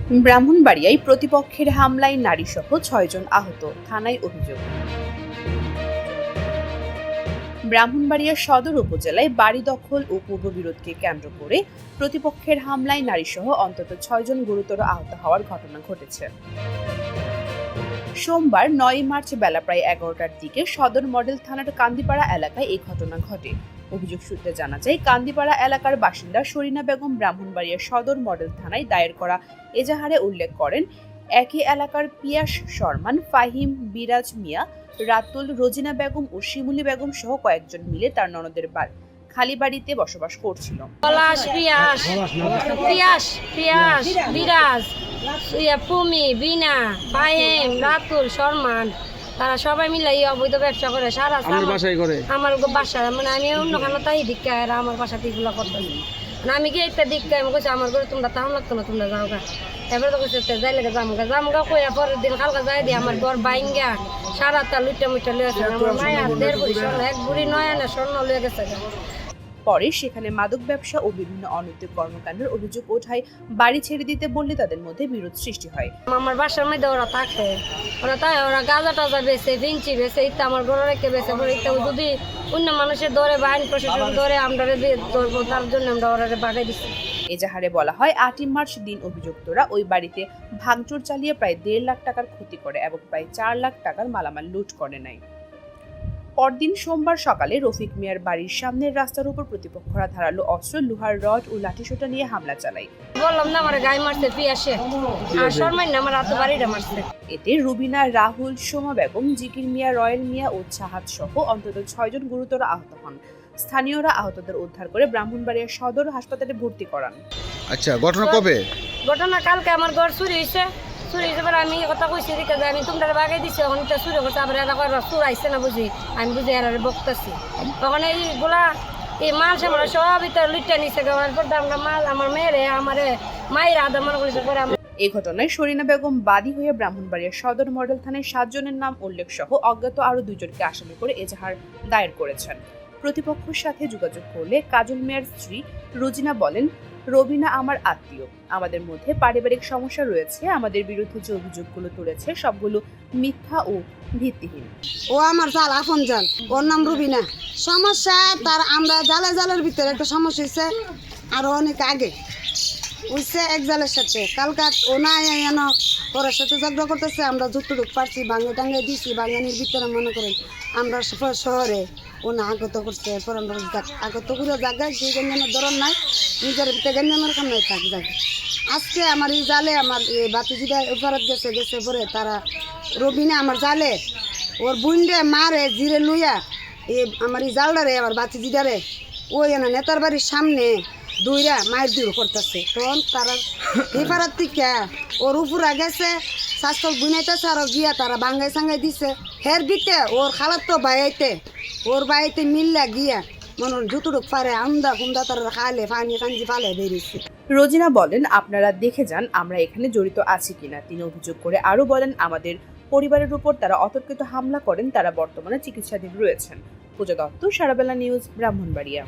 ব্রাহ্মণবাড়িয়ায় প্রতিপক্ষের হামলায় নারীসহ ৬ জন আহত, থানায় অভিযোগ। ব্রাহ্মণবাড়িয়া সদর উপজেলায় বাড়ি দখল ও পূর্ববিরোধকে কেন্দ্র করে প্রতিপক্ষের হামলায় নারীসহ অন্তত ৬ জন গুরুতর আহত হওয়ার ঘটনা ঘটেছে। সোমবার ৯ মার্চ বেলা প্রায় ১১টার দিকে সদর মডেল থানার কান্দিপাড়া এলাকায় এই ঘটনা ঘটে। অভিযোগ সূত্রে জানা যায়, কান্দিপাড়া এলাকার বাসিন্দা শরীনা বেগম ব্রাহ্মণবাড়িয়া সদর মডেল থানায় দায়ের করা এজাহারে উল্লেখ করেন, একই এলাকার পিয়াস শর্মান, ফাহিম, বিরাজ মিয়া, রাতুল, রোজিনা বেগম ও শিমুলি বেগম সহ কয়েকজন মিলে তার ননদের খালি বাড়িতে বসবাস করছিল। তারা সবাই মিলে অবৈধ ব্যবসা করে সারা আমার বাসা, মানে আমি অন্যখানে তাই দিকে আমার বাসাতে এগুলো করতেছি। আমি কি একটা দিকে আমি কইছি আমার ঘরে তোমরা তাহলে লাগতো না, তোমরা যাও গা। এবার তো কইছে যাই লাগে জামগা কইয়া পরের দিন কালকা যাই দিয়ে আমার ঘর বাইঙ্গা সারা তা লুইটা মুইটা লয়ে গেছে। আমার মায়ের ১.৫ বুড়ি স্বর্ণ, ১ বুড়ি নয় আনা স্বর্ণ লয়ে গেছে। পরে সেখানে মাদক ব্যবসা ও বিভিন্ন অনৈতিক কর্মকাণ্ডের অভিযোগ ওঠায় বাড়ি ছেড়ে দিতে বললে তাদের মধ্যে বিরোধ সৃষ্টি হয়। আমার বাসার মধ্যে ওরা থাকে, ওরা গাঁজা টাজা বেছে, ভিঞ্চি বেছে, ইত্যা আমার ঘরে রেখে বেছে। যদি অন্য মানুষের দরে বা আইন প্রশাসন দরে আমরা ধরবো, তার জন্য আমরা ওরা বাগাই দিচ্ছি। এজাহারে বলা হয়, ৮ই মার্চ দিন অভিযুক্তরা ওই বাড়িতে ভাঙচুর চালিয়ে প্রায় ১.৫ লাখ টাকার ক্ষতি করে এবং প্রায় ৪ লাখ টাকার মালামাল লুট করে নেয়। পরদিন সোমবার সকালে রফিক মিয়ার বাড়ির সামনের রাস্তার উপর প্রতিপক্ষরা ধারালো অস্ত্র, লোহার রড ও লাঠিসোঁটা নিয়ে হামলা চালায়। বললাম না আমার গায়ে মারছে, পিয়াসে আর শর্মাই না আমার হাতে বাড়িটা মারছে। এতে রুবিনা, রাহুল, সোমা বেগম, জিকির মিয়া, রয়েল মিয়া ও চাহাত সহ অন্তত ৬ জন গুরুতর আহত হন। স্থানীয়রা আহতদের উদ্ধার করে ব্রাহ্মণবাড়িয়া সদর হাসপাতালে ভর্তি করান। আচ্ছা, ঘটনা কবে? ঘটনা কালকে আমার ঘর চুরি হয়েছে। চুরি হিসেবে আমি কথা কইছি দিকে যে আমি তোমরা বাগাই দিচ্ছি, ওখানে চুরি করছে। আবার এরা চুর আইসে না বুঝি, আমি বুঝি এরা বকতেছি। তখন এইগুলা এই মাল সামনে সব ভিতরে লুটটা নিচ্ছে। আমরা মাল আমার মেয়েরে আমার মায়ের আদা মনে করেছে পরে। এই ঘটনায় শরীনা বেগম বাদী হয়ে ব্রাহ্মণবাড়িয়া সদর মডেল থানায় ৭ জনের নাম উল্লেখ সহ অজ্ঞাত আরও ২ জনকে আসামি করে এজাহার দায়ের করেছেন। প্রতিপক্ষের সাথে যোগাযোগ করলে কাজল মিয়ার স্ত্রী রোজিনা বলেন, রবিনা আমার আত্মীয়, আমাদের মধ্যে পারিবারিক সমস্যা রয়েছে। আমাদের বিরুদ্ধে যে অভিযোগগুলো তুলেছে সবগুলো মিথ্যা ও ভিত্তিহীন। ও আমার জাল, আপন জাল, ওর নাম রুবিনা। সমস্যা তার আমরা জালের ভিতরে একটা সমস্যা হয়েছে আরো অনেক আগে হয়েছে এক জালের সাথে। কালকা ও না এন ওর সাথে ঝগড়া করতেছে। আমরা যতটুক পারছি ভাঙে টাঙ্গে দিছি, বাঙানির ভিতরে মনে করেন আমরা শহরে ও না আগত করছে। এরপর আমরা আগত করে জায়গায় যে গঞ্জানের ধরন নাই, নিজের ভিতরে গঞ্জানের কাম নাই থাক জায়গায়। আজকে আমার এই জালে আমার বাতিজিটা ফেরত গেছে পরে তারা রবিনা আমার জালে ওর বুনডে মারে জিরে লুইয়া আমার এই জালডারে আমার বাতিজিটারে ওই নেতার বাড়ির সামনে দুইরা মায়ের দূর করতেছে। তখন তারা হেফারাত থেকে ওর উপরা গেছে, স্বাস্থ্য বুনাইতেছে আর গিয়া তারা বাঙ্গাই সাঙ্গাই দিছে। হের বিতে ওর খালাত তো ওর বাইতে মিল্লা গিয়া মনে যতটুক পারে আমদা কুমদা তারা খালে পানি কাঞ্জি পালে বেরিয়েছে। রোজিনা বলেন, আপনারা দেখে যান আমরা এখানে জড়িত আছি কিনা। তিনি অভিযোগ করে আরো বলেন, আমাদের পরিবারের উপর তারা অতর্কিত হামলা করেন, তারা বর্তমানে চিকিৎসাধীন রয়েছেন। পূজা দত্ত, সারাবেলা নিউজ, ব্রাহ্মণবাড়িয়া।